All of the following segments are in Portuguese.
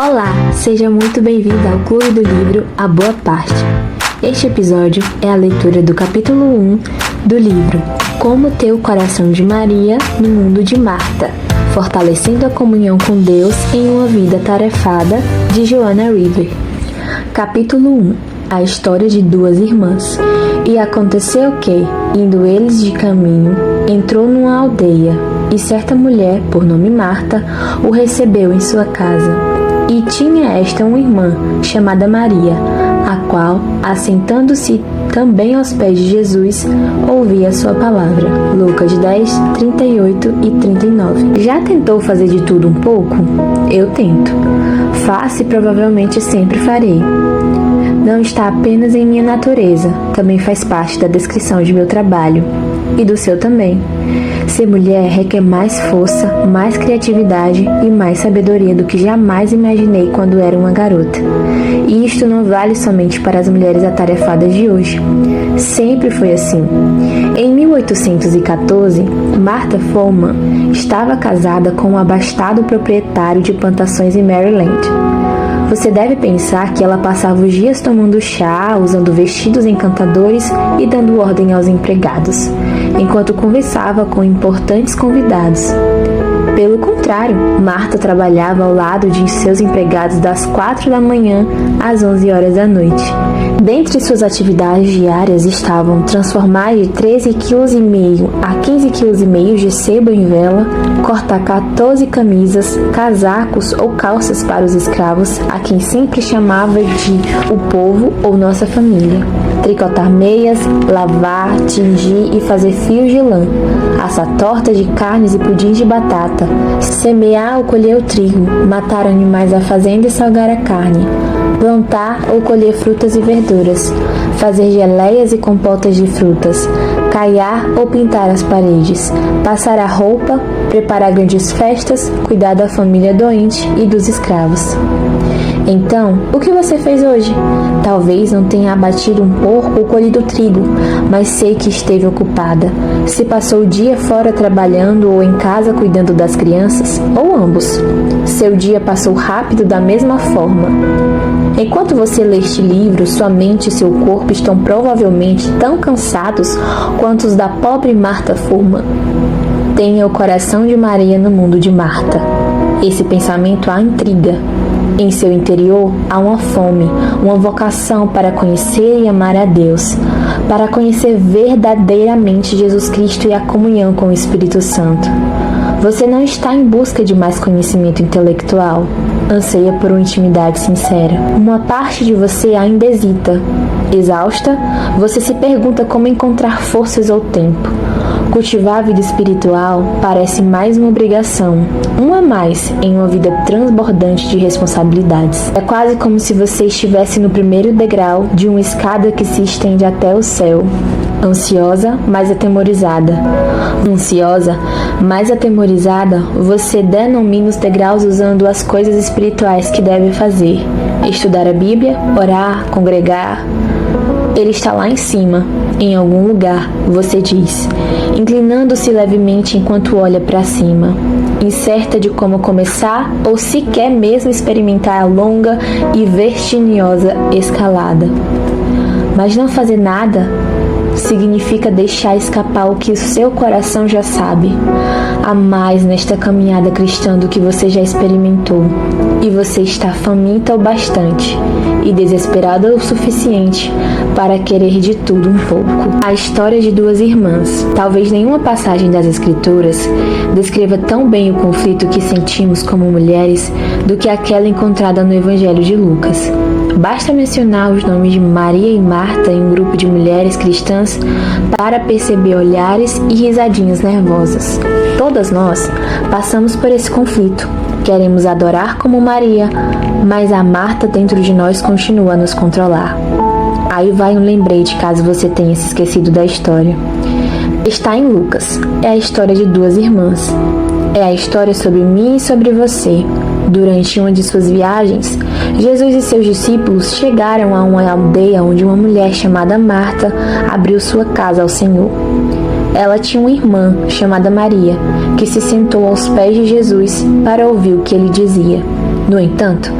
Olá, seja muito bem-vindo ao Clube do Livro A Boa Parte. Este episódio é a leitura do capítulo 1 do livro Como Ter o Coração de Maria no Mundo de Marta, fortalecendo a comunhão com Deus em uma vida tarefada, de Joanna River. Capítulo 1. A história de duas irmãs. E aconteceu que, indo eles de caminho, entrou numa aldeia, e certa mulher, por nome Marta, o recebeu em sua casa. E tinha esta uma irmã, chamada Maria, a qual, assentando-se também aos pés de Jesus, ouvia a sua palavra. Lucas 10, 38 e 39. Já tentou fazer de tudo um pouco? Eu tento. Faço e provavelmente sempre farei. Não está apenas em minha natureza, também faz parte da descrição de meu trabalho. E do seu também. Ser mulher requer mais força, mais criatividade e mais sabedoria do que jamais imaginei quando era uma garota. E isto não vale somente para as mulheres atarefadas de hoje. Sempre foi assim. Em 1814, Martha Foreman estava casada com um abastado proprietário de plantações em Maryland. Você deve pensar que ela passava os dias tomando chá, usando vestidos encantadores e dando ordem aos empregados, enquanto conversava com importantes convidados. Pelo contrário, Marta trabalhava ao lado de seus empregados das 4 da manhã às 11 horas da noite. Dentre suas atividades diárias estavam transformar de 13,5 kg a 15,5 kg de sebo em vela, cortar 14 camisas, casacos ou calças para os escravos, a quem sempre chamava de o povo ou nossa família, tricotar meias, lavar, tingir e fazer fios de lã, assar tortas de carnes e pudins de batata, semear ou colher o trigo, matar animais da fazenda e salgar a carne, plantar ou colher frutas e verduras, fazer geleias e compotas de frutas, caiar ou pintar as paredes, passar a roupa, preparar grandes festas, cuidar da família doente e dos escravos. Então, o que você fez hoje? Talvez não tenha abatido um porco ou colhido trigo, mas sei que esteve ocupada. Se passou o dia fora trabalhando ou em casa cuidando das crianças, ou ambos. Seu dia passou rápido da mesma forma. Enquanto você lê este livro, sua mente e seu corpo estão provavelmente tão cansados quanto os da pobre Martha Foreman. Tenha o coração de Maria no mundo de Marta. Esse pensamento a intriga. Em seu interior há uma fome, uma vocação para conhecer e amar a Deus, para conhecer verdadeiramente Jesus Cristo e a comunhão com o Espírito Santo. Você não está em busca de mais conhecimento intelectual, anseia por uma intimidade sincera. Uma parte de você ainda hesita. Exausta, você se pergunta como encontrar forças ou tempo. Cultivar a vida espiritual parece mais uma obrigação, um a mais em uma vida transbordante de responsabilidades. É quase como se você estivesse no primeiro degrau de uma escada que se estende até o céu. Ansiosa, mas atemorizada. Ansiosa, mais atemorizada, você denomina os degraus usando as coisas espirituais que deve fazer. Estudar a Bíblia, orar, congregar. Ele está lá em cima, em algum lugar, você diz, inclinando-se levemente enquanto olha para cima, incerta de como começar ou se quer mesmo experimentar a longa e vertiginosa escalada. Mas não fazer nada significa deixar escapar o que o seu coração já sabe. Há mais nesta caminhada cristã do que você já experimentou, e você está faminta o bastante e desesperada o suficiente para querer de tudo um pouco. A história de duas irmãs. Talvez nenhuma passagem das Escrituras descreva tão bem o conflito que sentimos como mulheres do que aquela encontrada no Evangelho de Lucas. Basta mencionar os nomes de Maria e Marta em um grupo de mulheres cristãs para perceber olhares e risadinhas nervosas. Todas nós passamos por esse conflito. Queremos adorar como Maria, mas a Marta dentro de nós continua a nos controlar. Aí vai um lembrete caso você tenha se esquecido da história. Está em Lucas. É a história de duas irmãs. É a história sobre mim e sobre você. Durante uma de suas viagens, Jesus e seus discípulos chegaram a uma aldeia onde uma mulher chamada Marta abriu sua casa ao Senhor. Ela tinha uma irmã chamada Maria, que se sentou aos pés de Jesus para ouvir o que ele dizia. No entanto,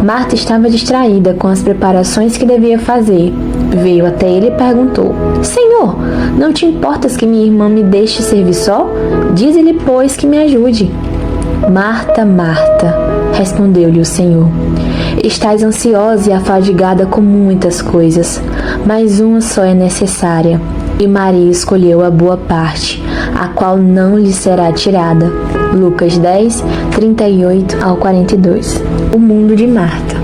Marta estava distraída com as preparações que devia fazer. Veio até ele e perguntou: Senhor, não te importas que minha irmã me deixe servir só? Dize-lhe, pois, que me ajude. Marta, Marta, respondeu-lhe o Senhor, estás ansiosa e afadigada com muitas coisas, mas uma só é necessária. E Maria escolheu a boa parte, a qual não lhe será tirada. Lucas 10, 38 ao 42. O mundo de Marta.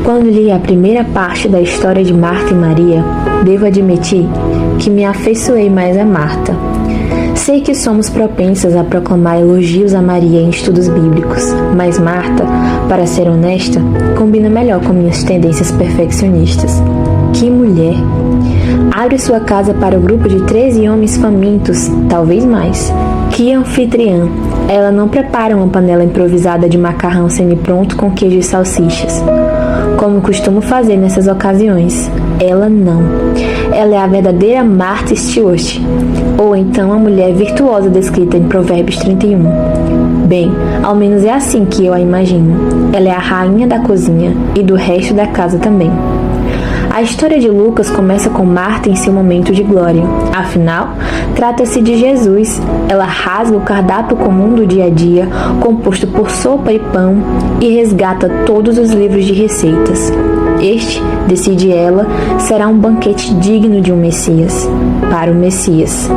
Quando li a primeira parte da história de Marta e Maria, devo admitir que me afeiçoei mais a Marta. Sei que somos propensas a proclamar elogios a Maria em estudos bíblicos, mas Marta, para ser honesta, combina melhor com minhas tendências perfeccionistas. Que mulher! Abre sua casa para o grupo de 13 homens famintos, talvez mais. Que anfitriã! Ela não prepara uma panela improvisada de macarrão semi-pronto com queijo e salsichas, como costumo fazer nessas ocasiões. Ela não. Ela é a verdadeira Martha Stewart, ou então a mulher virtuosa descrita em Provérbios 31. Bem, ao menos é assim que eu a imagino. Ela é a rainha da cozinha e do resto da casa também. A história de Lucas começa com Marta em seu momento de glória. Afinal, trata-se de Jesus. Ela rasga o cardápio comum do dia a dia, composto por sopa e pão, e resgata todos os livros de receitas. Este, decide ela, será um banquete digno de um Messias, para o Messias.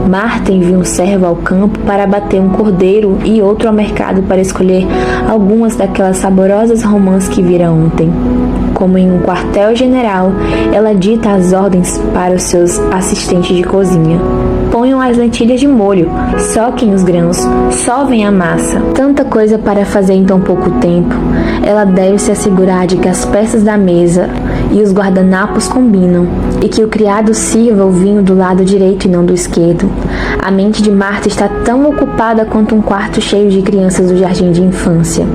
Marta envia um servo ao campo para abater um cordeiro e outro ao mercado para escolher algumas daquelas saborosas romãs que vira ontem. Como em um quartel-general, ela dita as ordens para os seus assistentes de cozinha. Ponham as lentilhas de molho, soquem os grãos, sovem a massa. Tanta coisa para fazer em tão pouco tempo. Ela deve se assegurar de que as peças da mesa e os guardanapos combinam, e que o criado sirva o vinho do lado direito e não do esquerdo. A mente de Marta está tão ocupada quanto um quarto cheio de crianças do jardim de infância.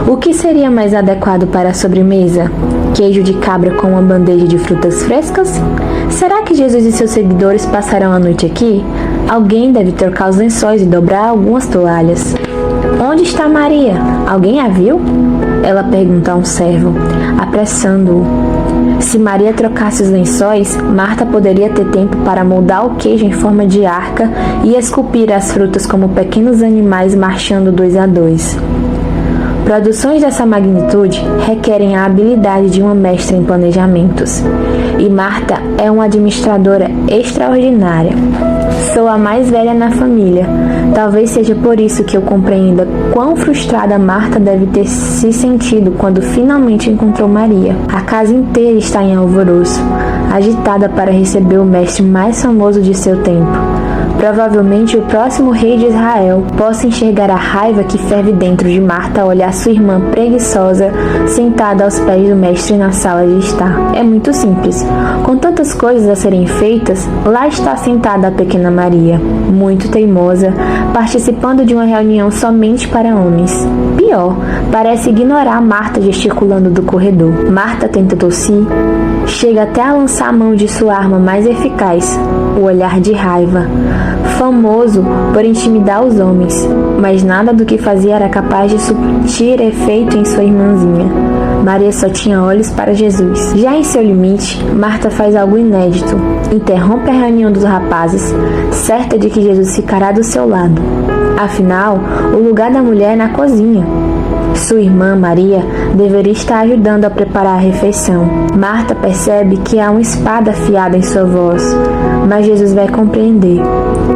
O que seria mais adequado para a sobremesa? Queijo de cabra com uma bandeja de frutas frescas? Será que Jesus e seus seguidores passarão a noite aqui? Alguém deve trocar os lençóis e dobrar algumas toalhas. Onde está Maria? Alguém a viu? Ela pergunta a um servo, apressando-o. Se Maria trocasse os lençóis, Marta poderia ter tempo para moldar o queijo em forma de arca e esculpir as frutas como pequenos animais marchando 2 a 2. Produções dessa magnitude requerem a habilidade de uma mestra em planejamentos, e Marta é uma administradora extraordinária. Sou a mais velha na família. Talvez seja por isso que eu compreenda quão frustrada Marta deve ter se sentido quando finalmente encontrou Maria. A casa inteira está em alvoroço, agitada para receber o mestre mais famoso de seu tempo. Provavelmente o próximo rei de Israel possa enxergar a raiva que ferve dentro de Marta ao olhar sua irmã preguiçosa sentada aos pés do mestre na sala de estar. É muito simples. Com tantas coisas a serem feitas, lá está sentada a pequena Maria, muito teimosa, participando de uma reunião somente para homens. Pior, parece ignorar Marta gesticulando do corredor. Marta tenta tossir, chega até a lançar a mão de sua arma mais eficaz, o olhar de raiva, famoso por intimidar os homens, mas nada do que fazia era capaz de surtir efeito em sua irmãzinha. Maria só tinha olhos para Jesus. Já em seu limite, Marta faz algo inédito. Interrompe a reunião dos rapazes, certa de que Jesus ficará do seu lado. Afinal, o lugar da mulher é na cozinha. Sua irmã, Maria, deveria estar ajudando a preparar a refeição. Marta percebe que há uma espada afiada em sua voz, mas Jesus vai compreender.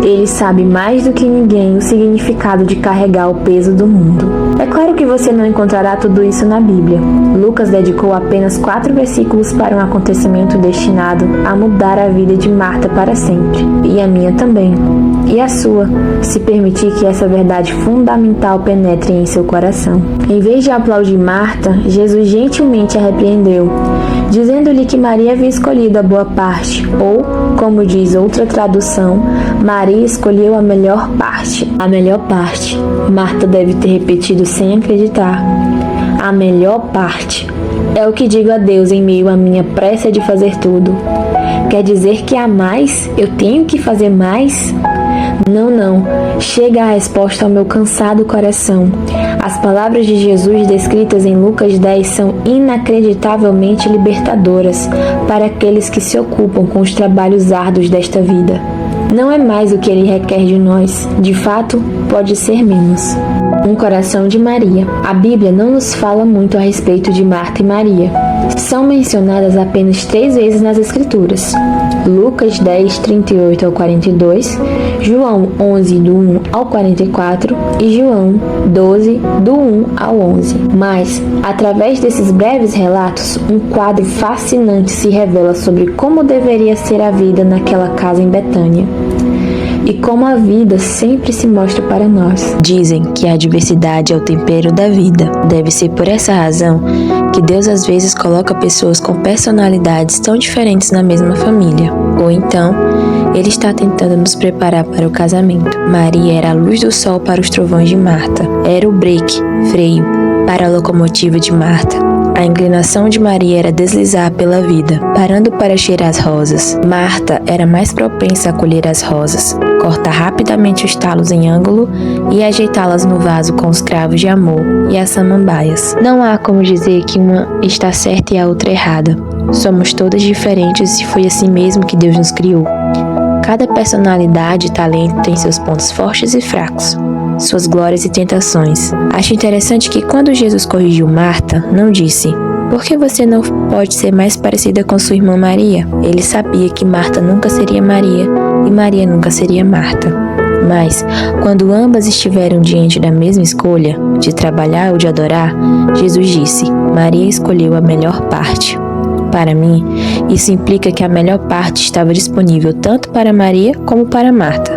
Ele sabe mais do que ninguém o significado de carregar o peso do mundo. É claro que você não encontrará tudo isso na Bíblia. Lucas dedicou apenas 4 versículos para um acontecimento destinado a mudar a vida de Marta para sempre. E a minha também. E a sua, se permitir que essa verdade fundamental penetre em seu coração. Em vez de aplaudir Marta, Jesus gentilmente a repreendeu, dizendo-lhe que Maria havia escolhido a boa parte, ou, como diz outra tradução, Maria escolheu a melhor parte. A melhor parte. Marta deve ter repetido sem acreditar. A melhor parte. É o que digo a Deus em meio à minha pressa de fazer tudo. Quer dizer que há mais? Eu tenho que fazer mais? Não, chega a resposta ao meu cansado coração. As palavras de Jesus descritas em Lucas 10 são inacreditavelmente libertadoras para aqueles que se ocupam com os trabalhos árduos desta vida. Não é mais o que ele requer de nós, de fato, pode ser menos. Um coração de Maria. A Bíblia não nos fala muito a respeito de Marta e Maria. São mencionadas apenas 3 vezes nas Escrituras. Lucas 10, 38 ao 42, João 11, do 1 ao 44 e João 12, do 1 ao 11. Mas, através desses breves relatos, um quadro fascinante se revela sobre como deveria ser a vida naquela casa em Betânia. E como a vida sempre se mostra para nós. Dizem que a diversidade é o tempero da vida. Deve ser por essa razão que Deus às vezes coloca pessoas com personalidades tão diferentes na mesma família. Ou então, Ele está tentando nos preparar para o casamento. Maria era a luz do sol para os trovões de Marta. Era o breque, freio, para a locomotiva de Marta. A inclinação de Maria era deslizar pela vida, parando para cheirar as rosas. Marta era mais propensa a colher as rosas, cortar rapidamente os talos em ângulo e ajeitá-las no vaso com os cravos de amor e as samambaias. Não há como dizer que uma está certa e a outra errada. Somos todas diferentes e foi assim mesmo que Deus nos criou. Cada personalidade e talento tem seus pontos fortes e fracos, suas glórias e tentações. Acho interessante que quando Jesus corrigiu Marta, não disse: "Por que você não pode ser mais parecida com sua irmã Maria?" Ele sabia que Marta nunca seria Maria e Maria nunca seria Marta. Mas, quando ambas estiveram diante da mesma escolha, de trabalhar ou de adorar, Jesus disse: "Maria escolheu a melhor parte." Para mim, isso implica que a melhor parte estava disponível tanto para Maria como para Marta,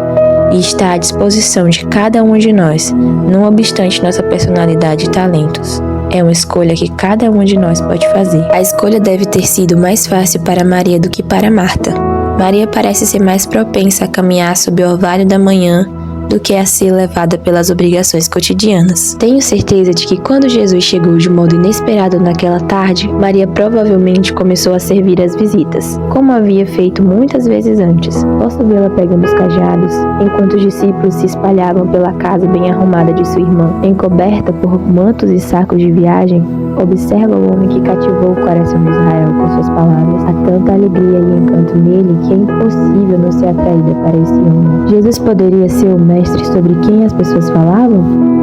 e está à disposição de cada um de nós, não obstante nossa personalidade e talentos. É uma escolha que cada um de nós pode fazer. A escolha deve ter sido mais fácil para Maria do que para Marta. Maria parece ser mais propensa a caminhar sob o orvalho da manhã do que a ser levada pelas obrigações cotidianas. Tenho certeza de que quando Jesus chegou de modo inesperado naquela tarde, Maria provavelmente começou a servir as visitas, como havia feito muitas vezes antes. Posso vê-la pegando os cajados, enquanto os discípulos se espalhavam pela casa bem arrumada de sua irmã. Encoberta por mantos e sacos de viagem, observa o homem que cativou o coração de Israel com suas palavras. Há tanta alegria e encanto nele que é impossível não ser atraída para esse homem. Jesus poderia ser o mestre sobre quem as pessoas falavam?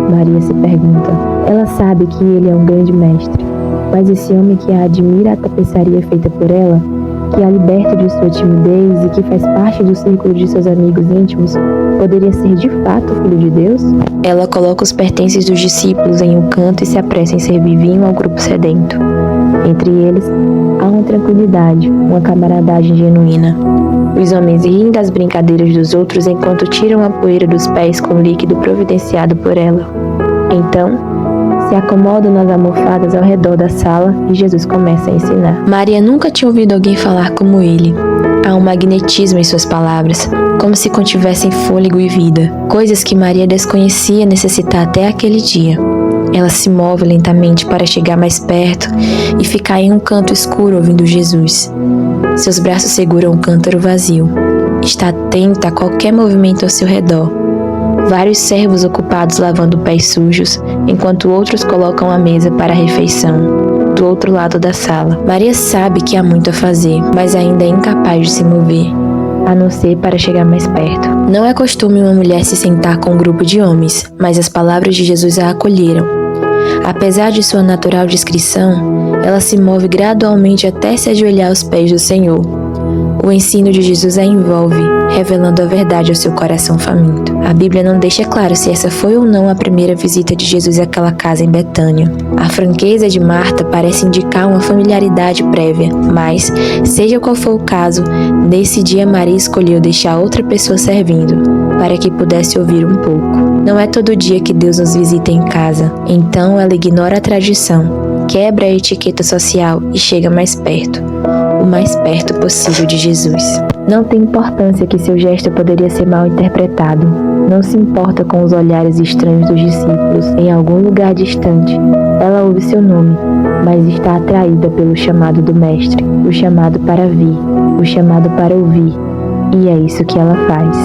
Maria se pergunta. Ela sabe que ele é um grande mestre, mas esse homem que a admira a tapeçaria feita por ela, que a liberta de sua timidez e que faz parte do círculo de seus amigos íntimos, poderia ser de fato o Filho de Deus? Ela coloca os pertences dos discípulos em um canto e se apressa em servir vinho ao grupo sedento. Entre eles, há uma tranquilidade, uma camaradagem genuína. Os homens riem das brincadeiras dos outros enquanto tiram a poeira dos pés com o líquido providenciado por ela. Então, se acomodam nas almofadas ao redor da sala e Jesus começa a ensinar. Maria nunca tinha ouvido alguém falar como ele. Há um magnetismo em suas palavras, como se contivessem fôlego e vida, coisas que Maria desconhecia necessitar até aquele dia. Ela se move lentamente para chegar mais perto e ficar em um canto escuro ouvindo Jesus. Seus braços seguram um cântaro vazio. Está atenta a qualquer movimento ao seu redor. Vários servos ocupados lavando pés sujos, enquanto outros colocam a mesa para a refeição, do outro lado da sala. Maria sabe que há muito a fazer, mas ainda é incapaz de se mover, a não ser para chegar mais perto. Não é costume uma mulher se sentar com um grupo de homens, mas as palavras de Jesus a acolheram. Apesar de sua natural discrição, ela se move gradualmente até se ajoelhar aos pés do Senhor. O ensino de Jesus a envolve, revelando a verdade ao seu coração faminto. A Bíblia não deixa claro se essa foi ou não a primeira visita de Jesus àquela casa em Betânia. A franqueza de Marta parece indicar uma familiaridade prévia, mas, seja qual for o caso, nesse dia Maria escolheu deixar outra pessoa servindo, para que pudesse ouvir um pouco. Não é todo dia que Deus nos visita em casa, então ela ignora a tradição, quebra a etiqueta social e chega mais perto, o mais perto possível de Jesus. Não tem importância que seu gesto poderia ser mal interpretado. Não se importa com os olhares estranhos dos discípulos em algum lugar distante. Ela ouve seu nome, mas está atraída pelo chamado do Mestre, o chamado para vir, o chamado para ouvir. E é isso que ela faz.